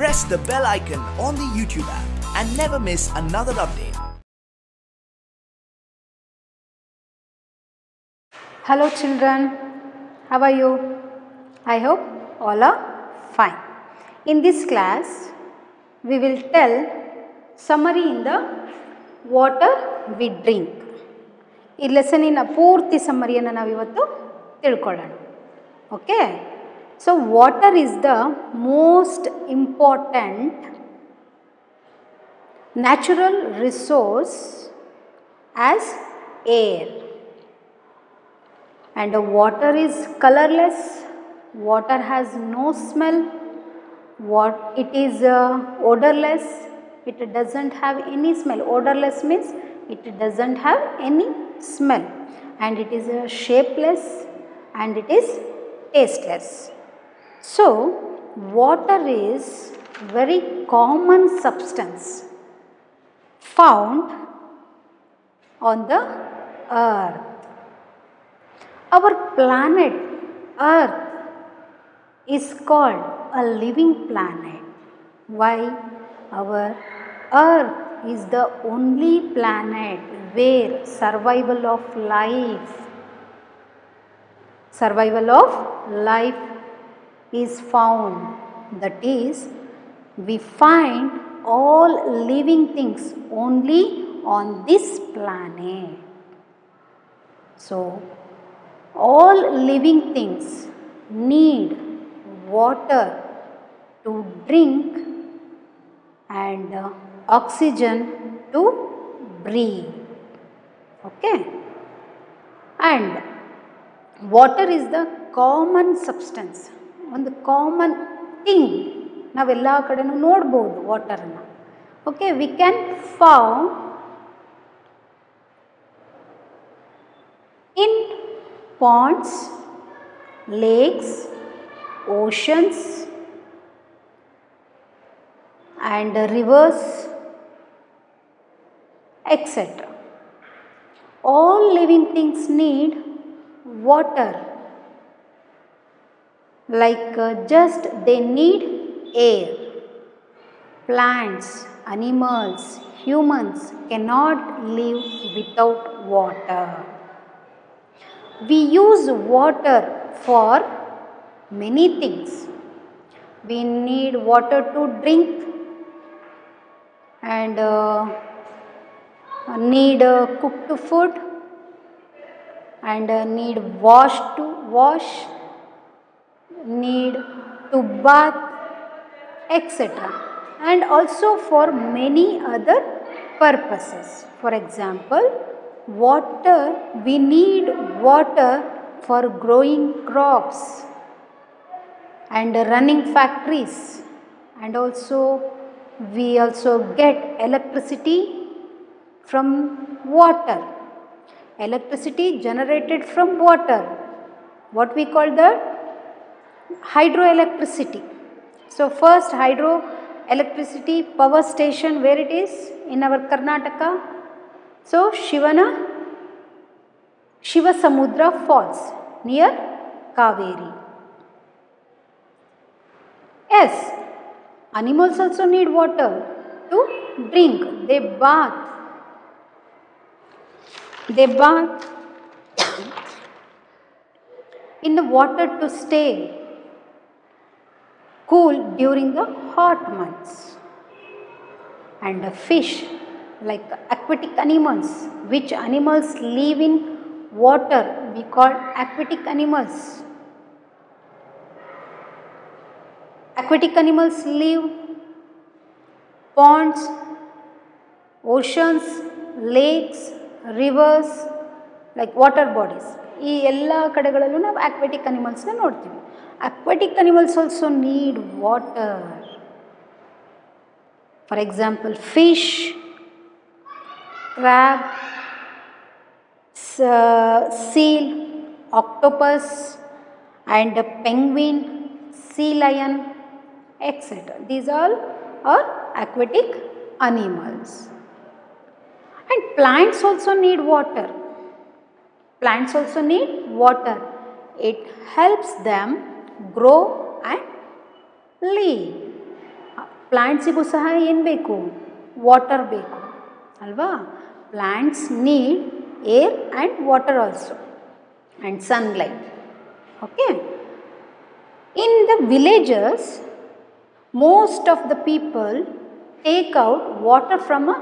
press the bell icon on the YouTube app and never miss another update. Hello children, how are you? I hope all are fine. In this class, we will tell summary in the water we drink. ಈ ಲೆಸನಿನ ಪೂರ್ತಿ ಸಮ್ಮರಿಯನ್ನು ನಾವು ಇವತ್ತು ತಿಳ್ಕೊಳ್ಳೋಣ. Okay, so water is the most important natural resource as air. And water is colorless, water has no smell, it is odorless, it doesn't have any smell. Odorless means it doesn't have any smell, and it is shapeless and it is tasteless. So water is very common substance found on the earth. Our planet Earth is called a living planet. Why? Our Earth is the only planet where survival of life is found. That is, we find all living things only on this planet. So all living things need water to drink and oxygen to breathe. Okay, and water is the common substance, ಒಂದು common thing. ನಾವೆಲ್ಲ ಕಡೆನೂ ನೋಡ್ಬೋದು ವಾಟರನ್ನು. Okay, we can found in ponds, lakes, oceans and rivers, etc. All living things need water, like just they need air. Plants, animals, humans cannot live without water. We use water for many things. We need water to drink and need cooked food and need to wash, need to bath, etc. And also for many other purposes. For example, we need water for growing crops and running factories, and also we also get electricity from water. Electricity generated from water, what we call the hydroelectricity. So first hydroelectricity power station, where it is? In our Karnataka. So Shivasamudra Falls near Kaveri. Yes, animals also need water to drink. They bath in the water to stay cool during the hot months. And the fish, like aquatic animals, which animals live in water, we call aquatic animals. Aquatic animals live ponds, oceans, lakes, rivers, like water bodies. ಈ ಎಲ್ಲ ಕಡೆಗಳಲ್ಲೂ ನಾವು aquatic animalsನ ನೋಡ್ತೀವಿ. Aquatic animals also need water. For example, fish, crab, seal, octopus and penguin, sea lion, etc. These all are aquatic animals. And plants also need water. Plants also need water. It helps them grow and live. ಪ್ಲ್ಯಾಂಟ್ಸಿಗೂ ಸಹ ಏನು ಬೇಕು? Water ಬೇಕು ಅಲ್ವಾ? Plants need air and water also and sunlight. Okay. In the villages, most of the people take out water from a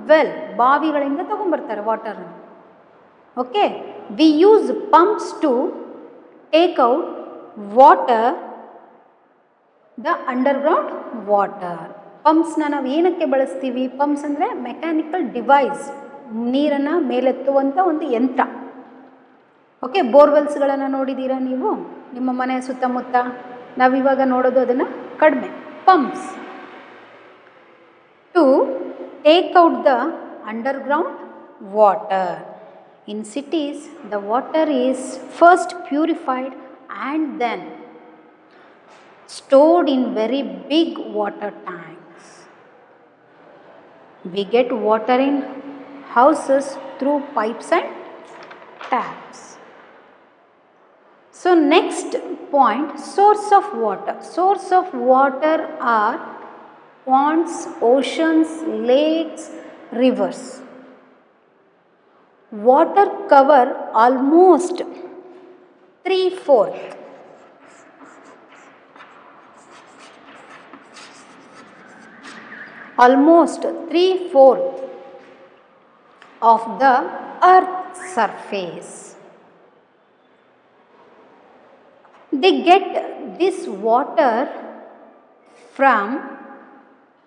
well. ಬಾವಿಗಳಿಂದ ತಗೊಂಡ್ಬರ್ತಾರೆ water. Okay. We use pumps to take out water, the underground water. ಪಂಪ್ಸ್ನ ನಾವು ಏನಕ್ಕೆ ಬಳಸ್ತೀವಿ? Pumps ಅಂದರೆ mechanical device, ನೀರನ್ನು ಮೇಲೆತ್ತುವಂಥ ಒಂದು ಯಂತ್ರ. Okay. ಬೋರ್ವೆಲ್ಸ್ಗಳನ್ನು ನೋಡಿದ್ದೀರಾ ನೀವು ನಿಮ್ಮ ಮನೆಯ ಸುತ್ತಮುತ್ತ? ನಾವಿವಾಗ ನೋಡೋದು ಅದನ್ನು ಕಡಿಮೆ. Pumps to take out the underground water. In cities the water is first purified and then stored in very big water tanks. We get water in houses through pipes and taps. So next point, source of water. Source of water are ponds, oceans, lakes, rivers. Water cover almost 3/4 of the earth's surface. They get this water from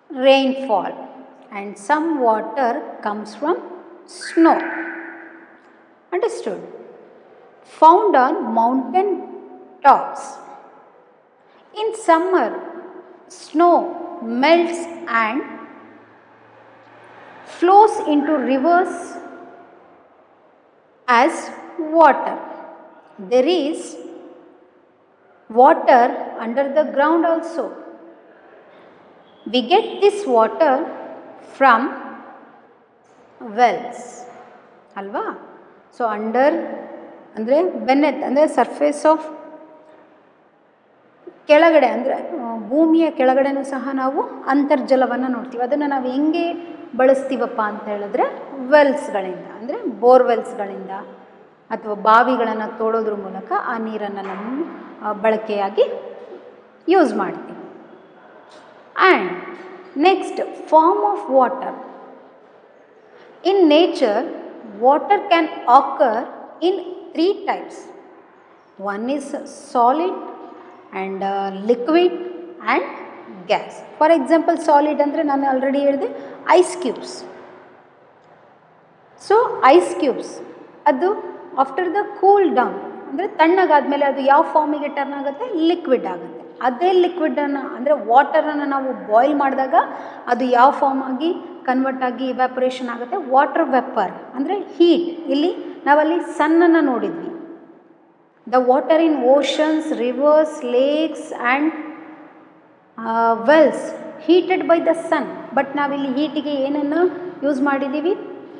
rainfall and some water comes from snow. Understood? Found on mountain tops. In summer, snow melts and flows into rivers as water. There is water under the ground also. We get this water from wells. Alva? So under ಅಂದರೆ ಬೆನ್ನೆತ್ ಅಂದರೆ surface of ಕೆಳಗಡೆ ಅಂದರೆ ಭೂಮಿಯ ಕೆಳಗಡೆನೂ ಸಹ ನಾವು ಅಂತರ್ಜಲವನ್ನು ನೋಡ್ತೀವಿ. ಅದನ್ನು ನಾವು ಹೆಂಗೆ ಬಳಸ್ತೀವಪ್ಪ ಅಂತ ಹೇಳಿದ್ರೆ ವೆಲ್ಸ್ಗಳಿಂದ, ಅಂದರೆ ಬೋರ್ವೆಲ್ಸ್ಗಳಿಂದ ಅಥವಾ ಬಾವಿಗಳನ್ನು ತೋಡೋದ್ರ ಮೂಲಕ ಆ ನೀರನ್ನು ನಮ್ಮ ಬಳಕೆಯಾಗಿ ಯೂಸ್ ಮಾಡ್ತೀವಿ. And next, form of water. In nature water can occur in 3 types. One is solid and liquid and gas. For example, solid ಅಂದರೆ ನಾನು ಆಲ್ರೆಡಿ ಹೇಳಿದೆ ice cubes. So ice cubes ಅದು ಆಫ್ಟರ್ ದ ಕೂಲ್ ಡೌನ್ ಅಂದರೆ ತಣ್ಣಗಾದ್ಮೇಲೆ ಅದು ಯಾವ ಫಾರ್ಮಿಗೆ turn ಆಗುತ್ತೆ? Liquid ಆಗುತ್ತೆ. ಅದೇ ಲಿಕ್ವಿಡನ್ನು ಅಂದರೆ ವಾಟರನ್ನು ನಾವು ಬಾಯ್ಲ್ ಮಾಡಿದಾಗ ಅದು ಯಾವ ಫಾರ್ಮ್ ಆಗಿ ಕನ್ವರ್ಟ್ ಆಗಿ ಇವ್ಯಾಪರೇಷನ್ ಆಗುತ್ತೆ? ವಾಟರ್ ವೆಪರ್ ಅಂದರೆ ಹೀಟ್. ಇಲ್ಲಿ ನಾವಲ್ಲಿ ಸನ್ನನ್ನು ನೋಡಿದ್ವಿ. The water in oceans, rivers, lakes and wells heated by the sun. But ನಾವಿಲ್ಲಿ ಹೀಟಿಗೆ ಏನನ್ನು ಯೂಸ್ ಮಾಡಿದ್ದೀವಿ?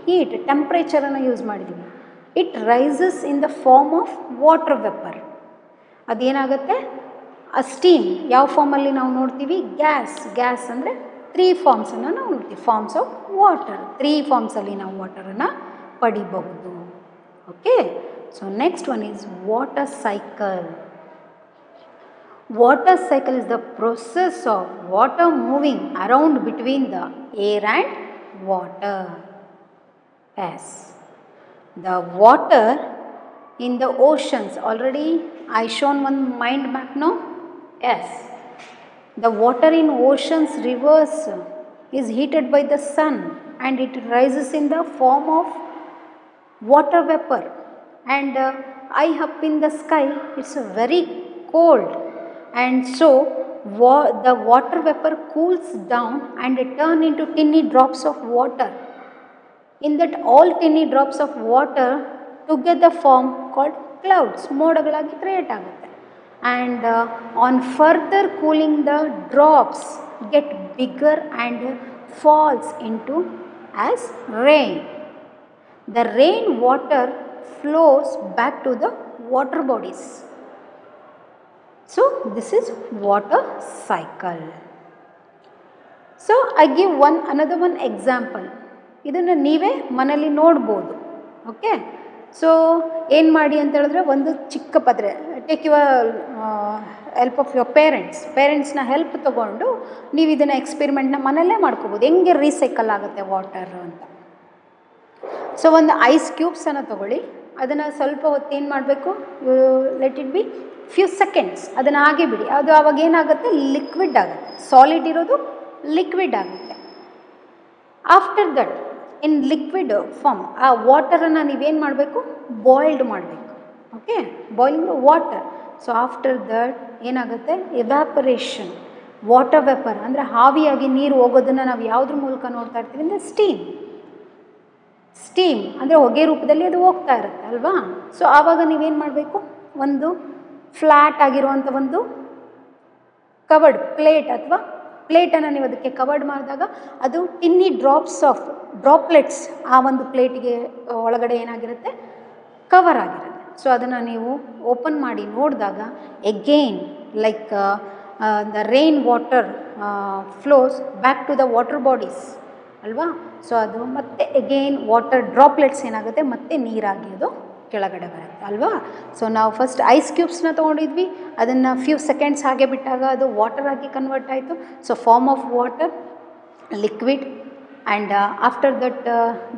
ಹೀಟ್, ಟೆಂಪ್ರೇಚರನ್ನು ಯೂಸ್ ಮಾಡಿದ್ದೀವಿ. It rises in the form of water vapour. ಅದೇನಾಗುತ್ತೆ? ಆ ಸ್ಟೀಮ್ ಯಾವ ಫಾರ್ಮಲ್ಲಿ ನಾವು ನೋಡ್ತೀವಿ? ಗ್ಯಾಸ್. ಗ್ಯಾಸ್ ಅಂದರೆ 3 ಫಾರ್ಮ್ಸನ್ನು ನಾವು ನೋಡ್ತೀವಿ. ಫಾರ್ಮ್ಸ್ ಆಫ್ ವಾಟರ್ 3 ಫಾರ್ಮ್ಸಲ್ಲಿ ನಾವು ವಾಟರನ್ನು ಪಡಿಬಹುದು. Okay. So next one is water cycle. Water cycle is the process of water moving around between the air and water. Yes. The water in the oceans, already I shown one mind map now. Yes. The water in oceans, rivers is heated by the sun and it rises in the form of water vapor. And high up in the sky, it's very cold. And so the water vapor cools down and it turn into tiny drops of water. In that all tiny drops of water together form called clouds. ಮೋಡಗಳಾಗಿ create ಆಗುತ್ತೆ. And on further cooling, the drops get bigger and falls into as rain. The rain water flows back to the water bodies. So this is water cycle. So I give another one example. ಇದನ್ನು ನೀವೇ ಮನೇಲಿ ನೋಡ್ಬೋದು. Okay, so ಏನು ಮಾಡಿ ಅಂತ ಹೇಳಿದ್ರೆ, ಒಂದು ಚಿಕ್ಕ ಪಾತ್ರೆ, take your help of your ಪೇರೆಂಟ್ಸ್ನ ಹೆಲ್ಪ್ ತೊಗೊಂಡು ನೀವು ಇದನ್ನು ಎಕ್ಸ್ಪೆರಿಮೆಂಟ್ನ ಮನೆಯಲ್ಲೇ ಮಾಡ್ಕೋಬೋದು, ಹೆಂಗೆ ರೀಸೈಕಲ್ ಆಗುತ್ತೆ ವಾಟರ್ ಅಂತ. ಸೊ ಒಂದು ಐಸ್ ಕ್ಯೂಬ್ಸನ್ನು ತೊಗೊಳ್ಳಿ, ಅದನ್ನು ಸ್ವಲ್ಪ ಹೊತ್ತು ಏನು ಮಾಡಬೇಕು, let it be few seconds, ಅದನ್ನು ಹಾಗೆ ಬಿಡಿ. ಅದು ಆವಾಗ ಏನಾಗುತ್ತೆ, ಲಿಕ್ವಿಡ್ ಆಗುತ್ತೆ. ಸಾಲಿಡ್ ಇರೋದು ಲಿಕ್ವಿಡ್ ಆಗುತ್ತೆ. After that in liquid form ಆ ವಾಟರನ್ನು ನೀವೇನು ಮಾಡಬೇಕು, ಬಾಯ್ಲ್ಡ್ ಮಾಡಬೇಕು. Okay, boiling water. So after that ಏನಾಗುತ್ತೆ, ಎವ್ಯಾಪರೇಷನ್, ವಾಟರ್ ವೆಪರ್ ಅಂದರೆ ಆವಿಯಾಗಿ ನೀರು ಹೋಗೋದನ್ನು ನಾವು ಯಾವುದ್ರ ಮೂಲಕ ನೋಡ್ತಾ ಇರ್ತೀವಿ ಅಂದರೆ ಸ್ಟೀಮ್ ಅಂದರೆ ಹೊಗೆ ರೂಪದಲ್ಲಿ ಅದು ಹೋಗ್ತಾ ಇರುತ್ತೆ ಅಲ್ವಾ. ಸೊ ಆವಾಗ ನೀವೇನು ಮಾಡಬೇಕು, ಒಂದು ಫ್ಲ್ಯಾಟ್ ಆಗಿರುವಂಥ ಒಂದು ಕವರ್ಡ್ ಪ್ಲೇಟ್ ಅಥವಾ ಪ್ಲೇಟನ್ನು ನೀವು ಅದಕ್ಕೆ ಕವರ್ಡ್ ಮಾಡಿದಾಗ ಅದು ಟಿನ್ನಿ ಡ್ರಾಪ್ಲೆಟ್ಸ್ ಆ ಒಂದು ಪ್ಲೇಟಿಗೆ ಒಳಗಡೆ ಏನಾಗಿರುತ್ತೆ, ಕವರ್ ಆಗಿರುತ್ತೆ. ಸೊ ಅದನ್ನು ನೀವು ಓಪನ್ ಮಾಡಿ ನೋಡಿದಾಗ again like the rain water flows back to the water bodies ಅಲ್ವಾ. ಸೊ ಅದು ಮತ್ತೆ ಎಗೇನ್ ವಾಟರ್ ಡ್ರಾಪ್ಲೆಟ್ಸ್ ಏನಾಗುತ್ತೆ, ಮತ್ತೆ ನೀರಾಗಿ ಅದು ಕೆಳಗಡೆ ಬರುತ್ತೆ ಅಲ್ವಾ. ಸೊ ನಾವು ಫಸ್ಟ್ ಐಸ್ ಕ್ಯೂಬ್ಸ್ನ ತೊಗೊಂಡಿದ್ವಿ, ಅದನ್ನು ಫ್ಯೂ ಸೆಕೆಂಡ್ಸ್ ಹಾಗೆ ಬಿಟ್ಟಾಗ ಅದು ವಾಟರ್ ಆಗಿ ಕನ್ವರ್ಟ್ ಆಯಿತು. So form of water, liquid and after that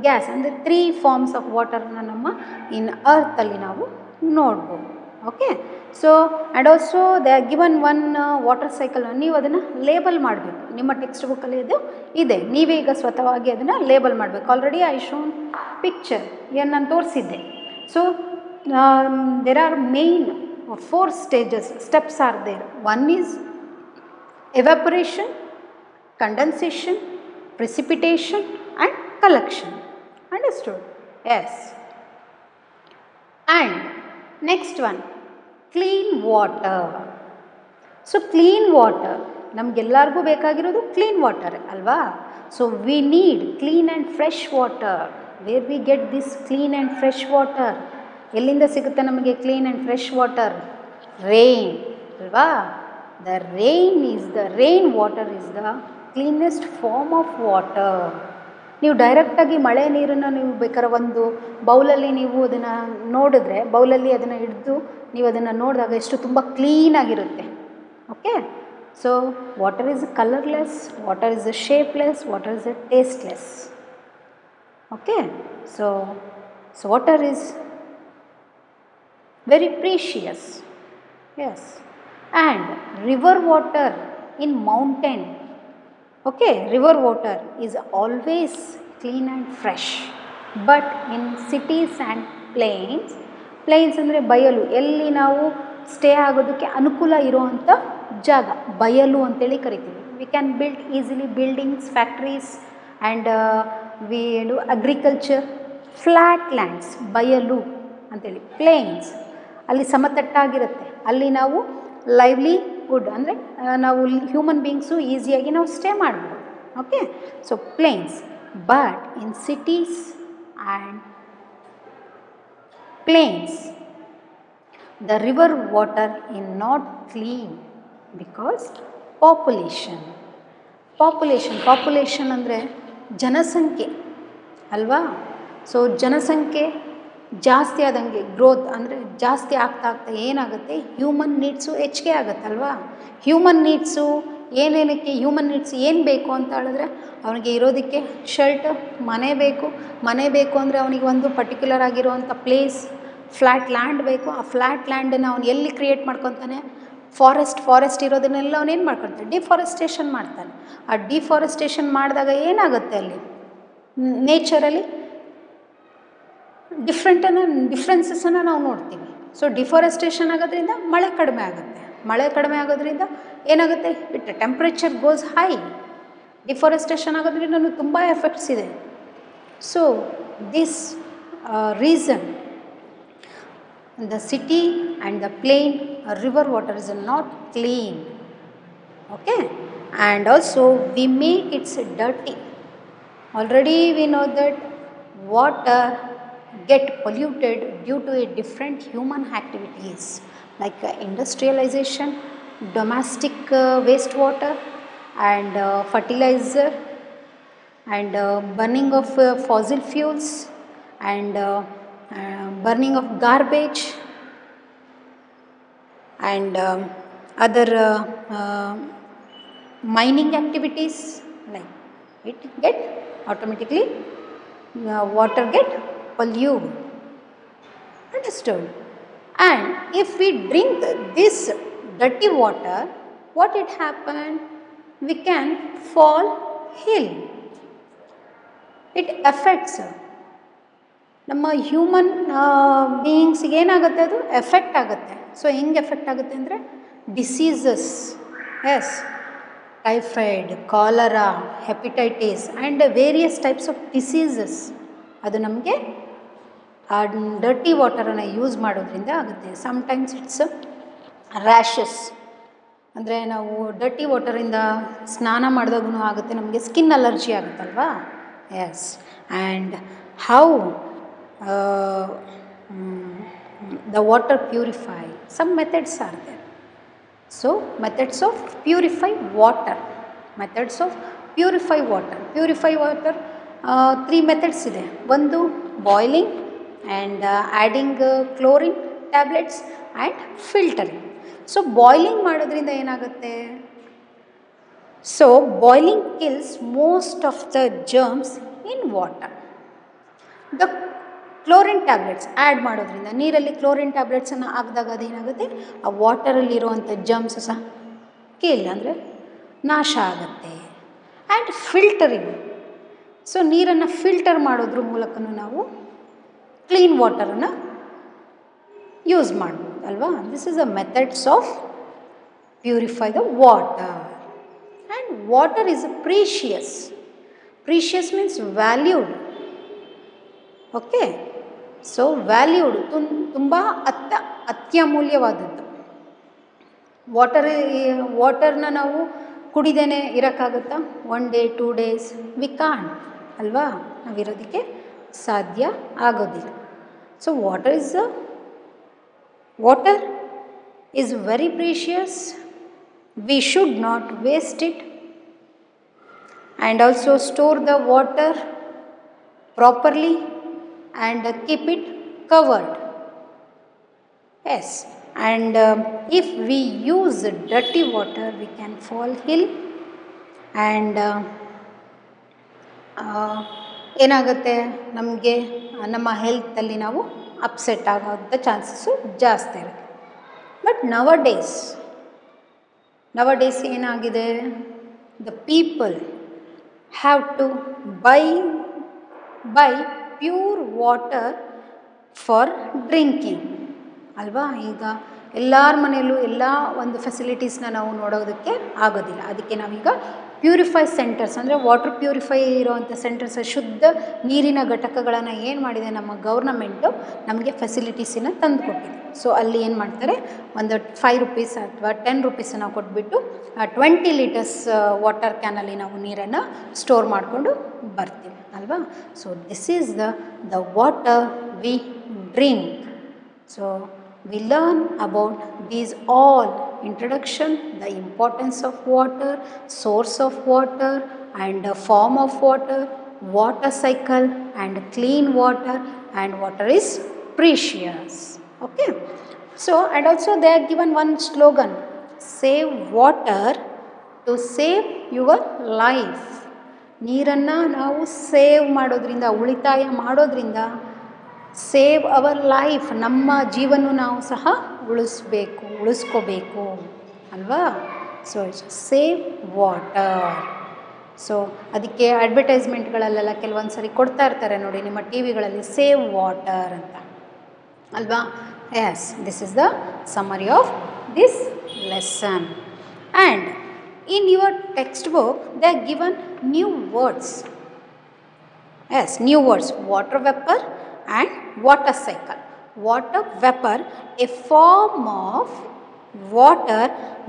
gas, ಅಂದರೆ 3 ಫಾರ್ಮ್ಸ್ ಆಫ್ ವಾಟರ್ನ ನಮ್ಮ ಇನ್ ಅರ್ಥಲ್ಲಿ ನಾವು ನೋಡ್ಬೋದು. Okay, so and also they are given one water cycle. ನೀವು ಅದನ್ನು ಲೇಬಲ್ ಮಾಡಬೇಕು, ನಿಮ್ಮ ಟೆಕ್ಸ್ಟ್ ಬುಕ್ಕಲ್ಲಿ ಇದು ಇದೆ, ನೀವೇ ಈಗ ಸ್ವತಃವಾಗಿ ಅದನ್ನು ಲೇಬಲ್ ಮಾಡಬೇಕು. ಆಲ್ರೆಡಿ ಐ ಶೋನ್ ಪಿಕ್ಚರ್, ಏನು ನಾನು ತೋರಿಸಿದ್ದೆ. So there are main 4 steps are there. One is evaporation, condensation, precipitation and collection. Understood? Yes. And next one, clean water. So clean water, ನಮಗೆಲ್ಲರಿಗೂ ಬೇಕಾಗಿರೋದು ಕ್ಲೀನ್ ವಾಟರ್ ಅಲ್ವಾ. So we need clean and fresh water. Where we get this clean and fresh water? ಎಲ್ಲಿಂದ ಸಿಗುತ್ತೆ ನಮಗೆ clean and fresh water? Rain ಅಲ್ವಾ. The rain water is the cleanest form of water. ನೀವು ಡೈರೆಕ್ಟಾಗಿ ಮಳೆ ನೀರನ್ನು ನೀವು ಬೇಕಾದ್ರೆ ಒಂದು ಬೌಲಲ್ಲಿ ನೀವು ಅದನ್ನು ನೋಡಿದ್ರೆ, ಬೌಲಲ್ಲಿ ಅದನ್ನು ಹಿಡಿದು ನೀವು ಅದನ್ನು ನೋಡಿದಾಗ ಎಷ್ಟು ತುಂಬ ಕ್ಲೀನಾಗಿರುತ್ತೆ. Okay, so water is colourless, water is shapeless, water is tasteless. Okay, so water is very precious. Yes, and river water in mountain. Okay, river water is always clean and fresh, but in cities and plains ಅಂದರೆ ಬಯಲು, ಎಲ್ಲಿ ನಾವು stay ಆಗೋದಕ್ಕೆ ಅನುಕೂಲ ಇರುವಂಥ ಜಾಗ ಬಯಲು ಅಂತೇಳಿ ಕರಿತೀವಿ. We can build easily buildings, factories and we do agriculture. Flat lands ಬಯಲು ಅಂತೇಳಿ, ಪ್ಲೇನ್ಸ್ ಅಲ್ಲಿ ಸಮತಟ್ಟಾಗಿರುತ್ತೆ, ಅಲ್ಲಿ ನಾವು ಲೈವ್ಲಿಹುಡ್ ಅಂದರೆ ನಾವು ಹ್ಯೂಮನ್ ಬೀಯಿಂಗ್ಸು ಈಸಿಯಾಗಿ ನಾವು ಸ್ಟೇ ಮಾಡ್ಬೋದು. Okay, so plains. But in cities and plains the river water is not clean because population ಅಂದರೆ ಜನಸಂಖ್ಯೆ ಅಲ್ವಾ. ಸೊ ಜನಸಂಖ್ಯೆ ಜಾಸ್ತಿ ಆದಂಗೆ ಗ್ರೋತ್ ಅಂದರೆ ಜಾಸ್ತಿ ಆಗ್ತಾ ಏನಾಗುತ್ತೆ, ಹ್ಯೂಮನ್ ನೀಡ್ಸು ಹೆಚ್ಚಿಗೆ ಆಗುತ್ತಲ್ವಾ. ಹ್ಯೂಮನ್ ನೀಡ್ಸು ಏನೇನಕ್ಕೆ, ಹ್ಯೂಮನ್ ನೀಡ್ಸ್ ಏನು ಬೇಕು ಅಂತ ಹೇಳಿದ್ರೆ ಅವನಿಗೆ ಇರೋದಕ್ಕೆ ಶೆಲ್ಟರ್, ಮನೆ ಬೇಕು ಅಂದರೆ ಅವನಿಗೆ ಒಂದು ಪರ್ಟಿಕ್ಯುಲರ್ ಆಗಿರುವಂಥ ಪ್ಲೇಸ್, ಫ್ಲ್ಯಾಟ್ ಲ್ಯಾಂಡ್ ಬೇಕು. ಆ ಫ್ಲ್ಯಾಟ್ ಲ್ಯಾಂಡನ್ನು ಅವನು ಎಲ್ಲಿ ಕ್ರಿಯೇಟ್ ಮಾಡ್ಕೊತಾನೆ, ಫಾರೆಸ್ಟ್ ಇರೋದನ್ನೆಲ್ಲ ಅವನೇನು ಮಾಡ್ಕೊಳ್ತಾನೆ, ಡಿಫಾರೆಸ್ಟೇಷನ್ ಮಾಡ್ತಾನೆ. ಆ ಡಿಫಾರೆಸ್ಟೇಷನ್ ಮಾಡಿದಾಗ ಏನಾಗುತ್ತೆ, ಅಲ್ಲಿ ನೇಚರಲ್ಲಿ ಡಿಫ್ರೆನ್ಸಸನ್ನು ನಾವು ನೋಡ್ತೀವಿ. ಸೊ ಡಿಫಾರೆಸ್ಟೇಷನ್ ಆಗೋದ್ರಿಂದ ಮಳೆ ಕಡಿಮೆ ಆಗೋದ್ರಿಂದ ಏನಾಗುತ್ತೆ, ಟೆಂಪ್ರೇಚರ್ ಗೋಸ್ ಹೈ. ಡಿಫಾರೆಸ್ಟೇಷನ್ ಆಗೋದ್ರಿಂದ ತುಂಬ ಎಫೆಕ್ಟ್ಸ್ ಇದೆ. So this reason the city and the plain river water is not clean. Okay, and also we make it dirty. Already we know that water get polluted due to a different human activities like industrialization, domestic wastewater and fertilizer and burning of fossil fuels and burning of garbage and other mining activities, like it get automatically water get polluted. Understood? And if we drink this dirty water, what it happen? We can fall ill. It affects ನಮ್ಮ human ಬೀಯಿಂಗ್ಸಿಗೆ ಏನಾಗುತ್ತೆ, ಅದು effect ಆಗುತ್ತೆ. ಸೊ ಹೆಂಗೆ effect ಆಗುತ್ತೆ ಅಂದರೆ diseases, yes, typhoid, cholera, hepatitis and various types of diseases ಅದು ನಮಗೆ ಆ ಡರ್ಟಿ ವಾಟರನ್ನು ಯೂಸ್ ಮಾಡೋದ್ರಿಂದ ಆಗುತ್ತೆ. ಸಮ್ಟೈಮ್ಸ್ ಇಟ್ಸ್ ರ್ಯಾಷಸ್, ಅಂದರೆ ನಾವು ಡರ್ಟಿ ವಾಟರಿಂದ ಸ್ನಾನ ಮಾಡಿದಾಗೂ ಆಗುತ್ತೆ, ನಮಗೆ ಸ್ಕಿನ್ ಅಲರ್ಜಿ ಆಗುತ್ತಲ್ವಾ. Yes, and how the water purify, some methods are there. So methods of purify water, methods of purify water, three methods ಇದೆ. ಒಂದು boiling and adding chlorine tablets and filtering. So boiling ಮಾಡೋದ್ರಿಂದ ಏನಾಗುತ್ತೆ, so boiling kills most of the germs in water. The chlorine tablets add ಮಾಡೋದ್ರಿಂದ, ನೀರಲ್ಲಿ chlorine ಟ್ಯಾಬ್ಲೆಟ್ಸನ್ನು ಹಾಕಿದಾಗ ಅದೇನಾಗುತ್ತೆ, ಆ ವಾಟರಲ್ಲಿರುವಂಥ germs ಸಹ ಕಿಲ್ ಅಂದರೆ ನಾಶ ಆಗುತ್ತೆ. ಆ್ಯಂಡ್ ಫಿಲ್ಟರಿಂಗ್, ಸೊ ನೀರನ್ನು ಫಿಲ್ಟರ್ ಮಾಡೋದ್ರ ಮೂಲಕನೂ ನಾವು ಕ್ಲೀನ್ ವಾಟರನ್ನು ಯೂಸ್ ಮಾಡ್ಬೋದು ಅಲ್ವಾ. This is a methods of purify the water. And water is precious. Precious means valued. Okay, so valued ತುಂಬ ಅತ್ಯಮೂಲ್ಯವಾದದ್ದು. ವಾಟರ್ನ ನಾವು ಕುಡಿದೇನೆ ಇರೋಕ್ಕಾಗುತ್ತಾ? 1 day 2 days ವಿ ಕಾಂಟ್ ಅಲ್ವಾ, ನಾವಿರೋದಕ್ಕೆ ಸಾಧ್ಯ ಆಗೋದಿಲ್ಲ. So water is very precious. We should not waste it and also store the water properly and keep it covered. Yes, and if we use dirty water we can fall ill and ಏನಾಗುತ್ತೆ, ನಮಗೆ ನಮ್ಮ ಹೆಲ್ತಲ್ಲಿ ನಾವು upset ಆಗೋಂಥ chances ಜಾಸ್ತಿ ಇರುತ್ತೆ. But nowadays ಏನಾಗಿದೆ, the people have to buy pure water for drinking ಅಲ್ವಾ. ಈಗ ಎಲ್ಲರ ಮನೆಯಲ್ಲೂ ಎಲ್ಲ ಒಂದು ಫೆಸಿಲಿಟೀಸ್ನ ನಾವು ನೋಡೋದಕ್ಕೆ ಆಗೋದಿಲ್ಲ. ಅದಕ್ಕೆ ನಾವೀಗ ಪ್ಯೂರಿಫೈ ಸೆಂಟರ್ಸ್, ಅಂದರೆ ವಾಟರ್ ಪ್ಯೂರಿಫೈ ಇರೋವಂಥ ಸೆಂಟರ್ಸ್, ಶುದ್ಧ ನೀರಿನ ಘಟಕಗಳನ್ನು ಏನು ಮಾಡಿದೆ ನಮ್ಮ ಗೌರ್ನಮೆಂಟು, ನಮಗೆ ಫೆಸಿಲಿಟೀಸನ್ನು ತಂದು ಕೊಟ್ಟಿದೆ. ಸೊ ಅಲ್ಲಿ ಏನು ಮಾಡ್ತಾರೆ, ಒಂದು 5 rupees ಅಥವಾ 10 rupees ನಾವು ಕೊಟ್ಬಿಟ್ಟು 20 liters ವಾಟರ್ ಕ್ಯಾನಲ್ಲಿ ನಾವು ನೀರನ್ನು ಸ್ಟೋರ್ ಮಾಡಿಕೊಂಡು ಬರ್ತೀವಿ ಅಲ್ವಾ. So this is the water we drink. So we learn about these all introduction, the importance of water, source of water and form of water, water cycle and clean water, and water is precious. Okay, so and also they are given one slogan, save water to save your life. ನೀರನ್ನು ನಾವು save ಮಾಡೋದ್ರಿಂದ, ಉಳಿತಾಯ ಮಾಡೋದ್ರಿಂದ, save our life, ನಮ್ಮ ಜೀವನ ನಾವು ಸಹ ಉಳಿಸ್ಕೋಬೇಕು ಅಲ್ವಾ. So save water. ಸೊ ಅದಕ್ಕೆ ಅಡ್ವರ್ಟೈಸ್ಮೆಂಟ್ಗಳಲ್ಲೆಲ್ಲ ಕೆಲವೊಂದು ಸರಿ ಕೊಡ್ತಾ ಇರ್ತಾರೆ ನೋಡಿ ನಿಮ್ಮ ಟಿ ವಿಗಳಲ್ಲಿ, ಸೇವ್ ವಾಟರ್ ಅಂತ ಅಲ್ವಾ. Yes, this is the summary of this lesson. And in your textbook they are given new words. Yes, new words, water vapor and water cycle. Water vapor, a form of water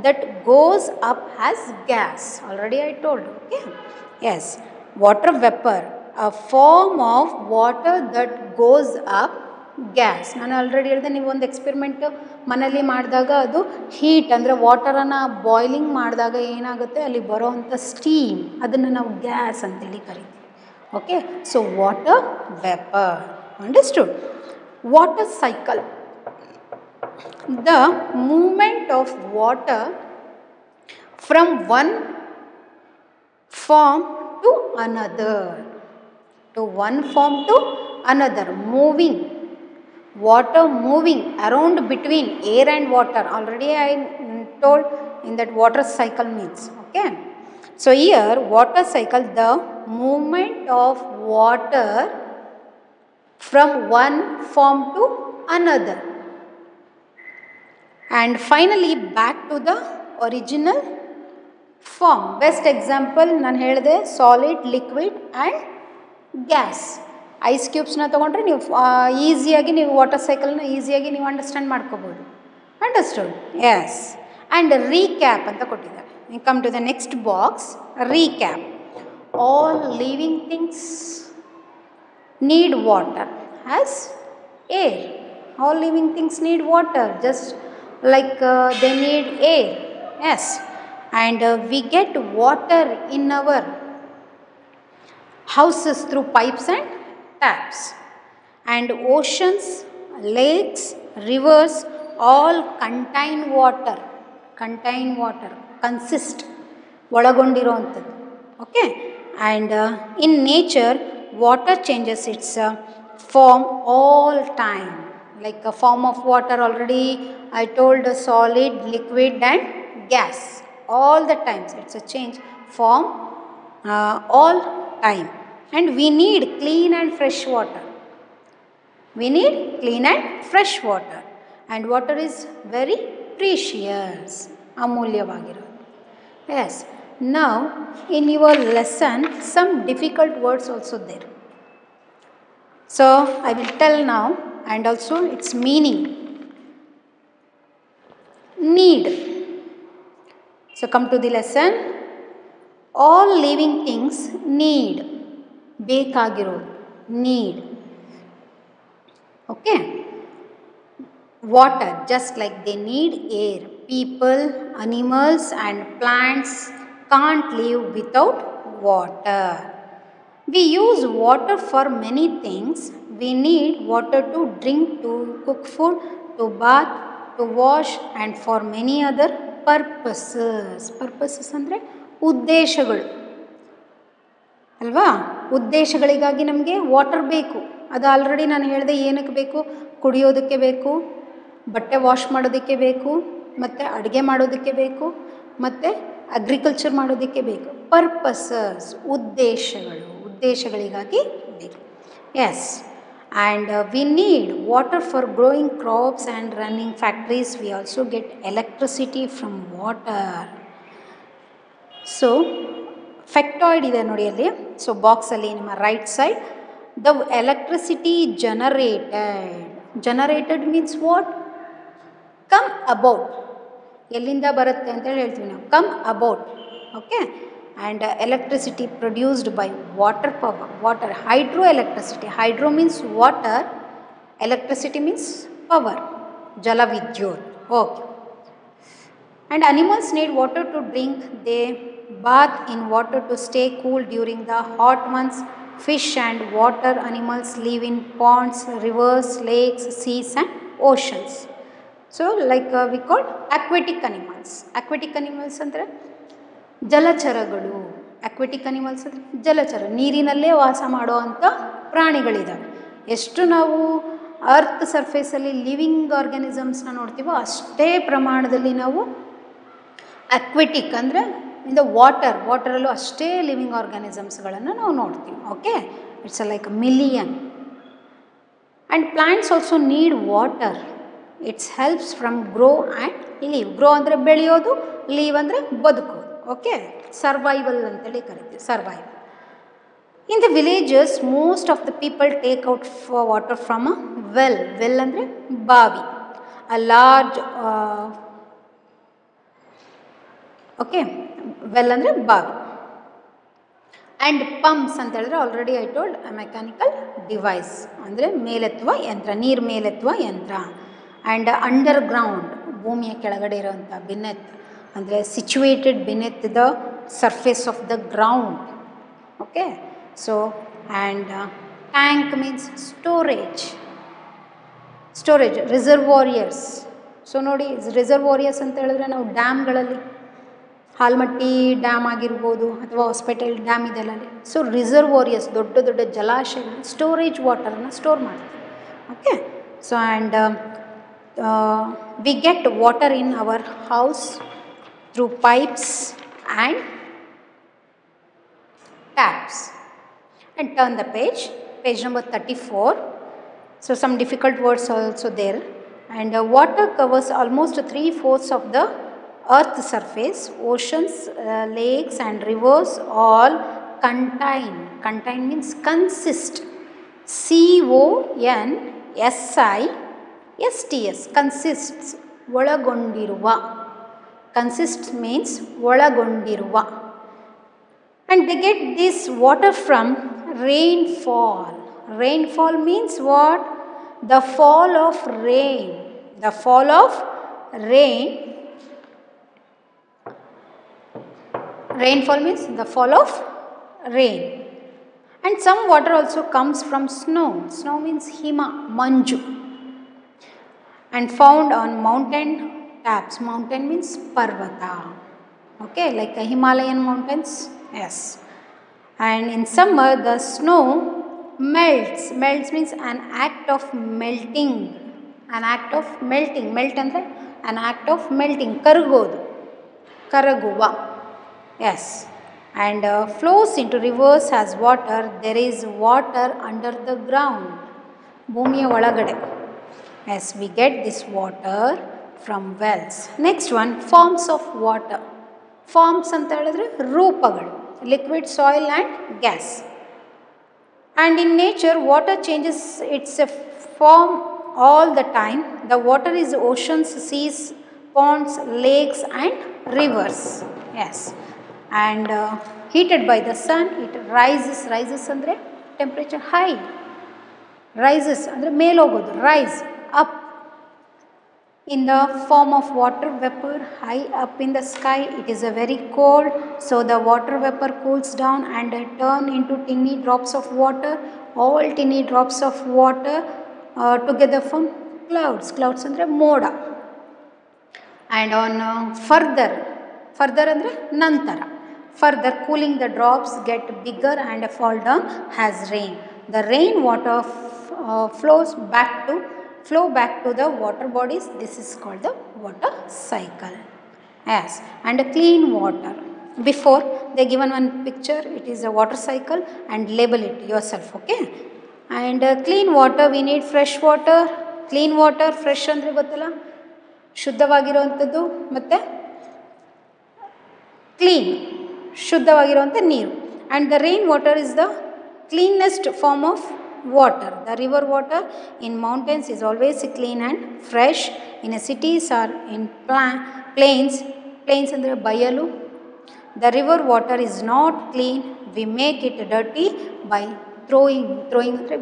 that goes up as gas. Already I told you. Okay, yes, water vapor, a form of water that goes up gas. ನಾನು already ಹೇಳಿದೆ, ನೀವು ಒಂದು experiment ಮನೇಲಿ ಮಾಡಿದಾಗ ಅದು heat ಅಂದರೆ ವಾಟರನ್ನು boiling ಮಾಡಿದಾಗ ಏನಾಗುತ್ತೆ, ಅಲ್ಲಿ ಬರೋವಂಥ ಸ್ಟೀಮ್, ಅದನ್ನು ನಾವು ಗ್ಯಾಸ್ ಅಂತೇಳಿ ಕರಿತೀವಿ. Okay, so water vapour. Understood? Water cycle, the movement of water from one form to another, moving, water moving around between air and water. Already I told in that water cycle means. Okay, so here water cycle, the movement of water from one form to another, and finally back to the original form. Best example ನಾನು ಹೇಳಿದೆ, solid, liquid and gas. Ice ಕ್ಯೂಬ್ಸ್ನ ತೊಗೊಂಡ್ರೆ ನೀವು ಈಸಿಯಾಗಿ ನೀವು water ಸೈಕಲ್ನ ಈಸಿಯಾಗಿ ನೀವು understand ಮಾಡ್ಕೋಬೋದು. ಅಂಡರ್ಸ್ಟುಡ್? ಎಸ್. ಆ್ಯಂಡ್ ರೀಕ್ಯಾಪ್ ಅಂತ ಕೊಟ್ಟಿದ್ದಾರೆ. You come to the next box. Recap. All living things need water as air. All living things need water, just like they need air. Yes, and we get water in our houses through pipes and taps, and oceans, lakes, rivers all contain water, consist, ಒಳಗೊಂಡಿರುವಂಥದ್ದು. Okay, and in nature water changes its form all time. Like a form of water, already I told, solid, liquid and gas. All the times it's a change form all time. And we need clean and fresh water. And water is very precious, amulyavagirodu. Yes. Now in your lesson some difficult words also there. So I will tell now, and also its meaning. Need. So come to the lesson. All living things need. Bekagirodu. Need. Okay. Water, just like they need air. People, animals and plants can't live without water. We use water for many things. We need water to drink, to cook food, to bath, to wash and for many other purposes. Purposes ಅಂದರೆ ಉದ್ದೇಶಗಳು ಅಲ್ವಾ? ಉದ್ದೇಶಗಳಿಗಾಗಿ ನಮಗೆ water ಬೇಕು. ಅದು already ನಾನು ಹೇಳಿದೆ, ಏನಕ್ಕೆ ಬೇಕು? ಕುಡಿಯೋದಕ್ಕೆ ಬೇಕು, ಬಟ್ಟೆ ವಾಶ್ ಮಾಡೋದಕ್ಕೆ ಬೇಕು, ಮತ್ತು ಅಡುಗೆ ಮಾಡೋದಕ್ಕೆ ಬೇಕು, ಮತ್ತು ಅಗ್ರಿಕಲ್ಚರ್ ಮಾಡೋದಕ್ಕೆ ಬೇಕು. ಪರ್ಪಸಸ್, ಉದ್ದೇಶಗಳಿಗಾಗಿ ಬೇಕು. Yes. And we need water for growing crops and running factories. We also get electricity from water. So factoid ಇದೆ ನೋಡಿ ಅಲ್ಲಿ. ಸೊ ಬಾಕ್ಸಲ್ಲಿ ನಿಮ್ಮ right side, the electricity generated means what? Come about. ಎಲ್ಲಿಂದ ಬರುತ್ತೆ ಅಂತೇಳಿ ಹೇಳ್ತೀವಿ ನಾವು, come about. Okay. And electricity produced by water power. Water, hydro electricity. Hydro means water, electricity means power, ಜಲವಿದ್ಯುತ್. Okay. And animals need water to drink. They bath in water to stay cool during the hot months. Fish and water animals live in ponds, rivers, lakes, seas and oceans. So like we call aquatic animals. Aquatic animals ಅಂದರೆ ಜಲಚರಗಳು. aquatic animals ಅಂದರೆ ಜಲಚರ, ನೀರಿನಲ್ಲೇ ವಾಸ ಮಾಡುವಂಥ ಪ್ರಾಣಿಗಳಿದ್ದಾವೆ. ಎಷ್ಟು ನಾವು earth ಸರ್ಫೇಸಲ್ಲಿ living ಆರ್ಗ್ಯಾನಿಸಮ್ಸ್ನ ನೋಡ್ತೀವೋ ಅಷ್ಟೇ ಪ್ರಮಾಣದಲ್ಲಿ ನಾವು ಅಕ್ವೆಟಿಕ್ ಅಂದರೆ ಇನ್ ದ ವಾಟರಲ್ಲೂ ಅಷ್ಟೇ ಲಿವಿಂಗ್ ಆರ್ಗ್ಯಾನಿಸಮ್ಸ್ಗಳನ್ನು ನಾವು ನೋಡ್ತೀವಿ. Okay. It's like million. And plants also need water. It's helps from grow and leave. Grow ಅಂದರೆ ಬೆಳೆಯೋದು, ಲೀವ್ ಅಂದರೆ ಬದುಕೋದು. ಓಕೆ. ಸರ್ವೈವಲ್ ಅಂತೇಳಿ ಕರಿತೀವಿ, survival. In the villages most of the people take out water from a well. Well ಅಂದರೆ ಬಾವಿ. A large okay. Well ಅಂದರೆ ಬಾವಿ. ಆ್ಯಂಡ್ ಪಂಪ್ಸ್ ಅಂತ ಹೇಳಿದ್ರೆ already I told mechanical device ಅಂದರೆ ಮೇಲೆತ್ತುವ ಯಂತ್ರ, ನೀರು ಮೇಲೆತ್ತುವ ಯಂತ್ರ. ಆ್ಯಂಡ್ ಅಂಡರ್ ಗ್ರೌಂಡ್ ಭೂಮಿಯ ಕೆಳಗಡೆ ಇರುವಂಥ ಬಿನೆತ್ ಅಂದರೆ situated beneath the surface of the ground. Okay, so and tank means storage, reservoirs. So ನೋಡಿ, ರಿಸರ್ವಾರಿಯರ್ಸ್ ಅಂತ ಹೇಳಿದ್ರೆ ನಾವು ಡ್ಯಾಮ್ಗಳಲ್ಲಿ ಹಾಲ್ಮಟ್ಟಿ ಡ್ಯಾಮ್ ಆಗಿರ್ಬೋದು ಅಥವಾ ಹಾಸ್ಪಿಟಲ್ ಡ್ಯಾಮ್ ಇದೆಲ್ಲ. ಸೊ ರಿಸರ್ವಾರಿಯರ್ಸ್ ದೊಡ್ಡ ದೊಡ್ಡ ಜಲಾಶಯಗಳು ಸ್ಟೋರೇಜ್ ವಾಟರನ್ನು ಸ್ಟೋರ್ ಮಾಡ್ತಾರೆ. Okay, so and we get water in our house through pipes and taps. And turn the page number 34. So some difficult words are also there. And water covers almost 3/4 of the earth's surface. Oceans, lakes and rivers all contain means consist, CONSISTS, consists, ಒಳಗೊಂಡಿರುವ. Consist means ಒಳಗೊಂಡಿರುವ. And they get this water from rainfall. Rainfall means what? The fall of rain. The fall of rain. Rainfall means the fall of rain. And some water also comes from snow. Snow means hima, manju. And found on mountain taps. Mountain means parvata. Okay, like the Himalayan mountains. Yes. And in summer the snow melts. Melts means an act of melting. An act of melting. Melt andre an act of melting. Karagodu. Karaguva. Yes. And flows into rivers as water. There is water under the ground. Bhumiya olagade. Yes, we get this water from wells. Next one, forms of water. Forms ಅಂತ ಹೇಳಿದ್ರೆ ರೂಪಗಳು, liquid, soil and gas. And in nature water changes its form all the time. The water is oceans, seas, ponds, lakes and rivers. Yes. And heated by the sun it rises. Rises ಅಂದರೆ temperature high. Rises ಅಂದರೆ ಮೇಲೆ ಹೋಗೋದು, rise up in the form of water vapor high up in the sky. It is a very cold, so the water vapor cools down and turn into tiny drops of water. All tiny drops of water together form clouds. Clouds andre moda. And on further andre nantara, further cooling the drops get bigger and fall down as rain. The rain water flow back to the water bodies. This is called the water cycle. Yes. And clean water. Before they given one picture, it is a water cycle, and label it yourself. Okay. And clean water, we need fresh water. Clean water, fresh andre gottalla, ಶುದ್ಧವಾಗಿರುವಂಥದ್ದು, ಮತ್ತು clean, ಶುದ್ಧವಾಗಿರುವಂಥ ನೀರು. And the rain water is the cleanest form of water. The river water in mountains is always clean and fresh. In cities or in plains andre bayalu, the river water is not clean. We make it dirty by throwing andre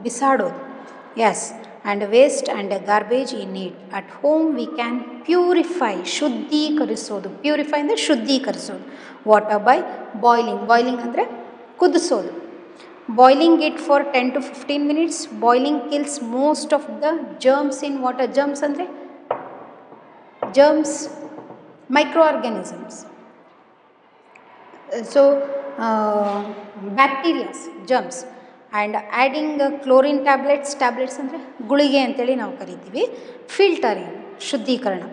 bisadodu. Yes. And waste and garbage in it. At home we can purify, ಶುದ್ಧೀಕರಿಸೋದು. Purify ಅಂದರೆ ಶುದ್ಧೀಕರಿಸೋದು. Water by boiling. Boiling ಅಂದರೆ ಕುದಿಸೋದು. Boiling it for 10 to 15 minutes. Boiling kills most of the germs in water. Germs andre germs, microorganisms. So bacteria, germs. And adding chlorine tablets ಅಂದರೆ ಗುಳಿಗೆ ಅಂತೇಳಿ ನಾವು ಕರಿತೀವಿ. Filtering, ಶುದ್ಧೀಕರಣ.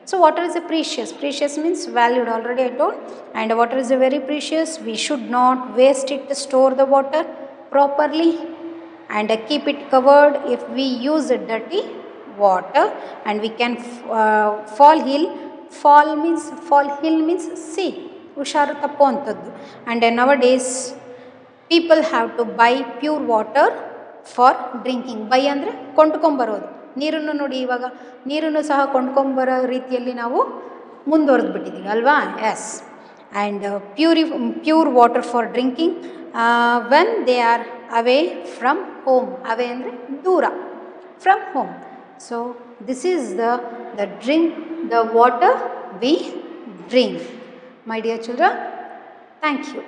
So water is a precious means valued, already I told. And water is a very precious. We should not waste it. Store the water properly and keep it covered. If we use dirty water and we can fall hill means see, ಹುಷಾರು ತಪ್ಪುವಂಥದ್ದು. And nowadays people have to buy pure water for drinking. Buy ಅಂದರೆ ಕೊಂಡ್ಕೊಂಬರೋದು. ನೀರನ್ನು ನೋಡಿ, ಇವಾಗ ನೀರನ್ನು ಸಹ ಕೊಂಡ್ಕೊಂಬರೋ ರೀತಿಯಲ್ಲಿ ನಾವು ಮುಂದುವರೆದು ಬಿಟ್ಟಿದ್ದೀವಿ ಅಲ್ವಾ. S. and pure water for drinking when they are away from home. Away andre dura from home. So this is the water we drink. My dear children, thank you.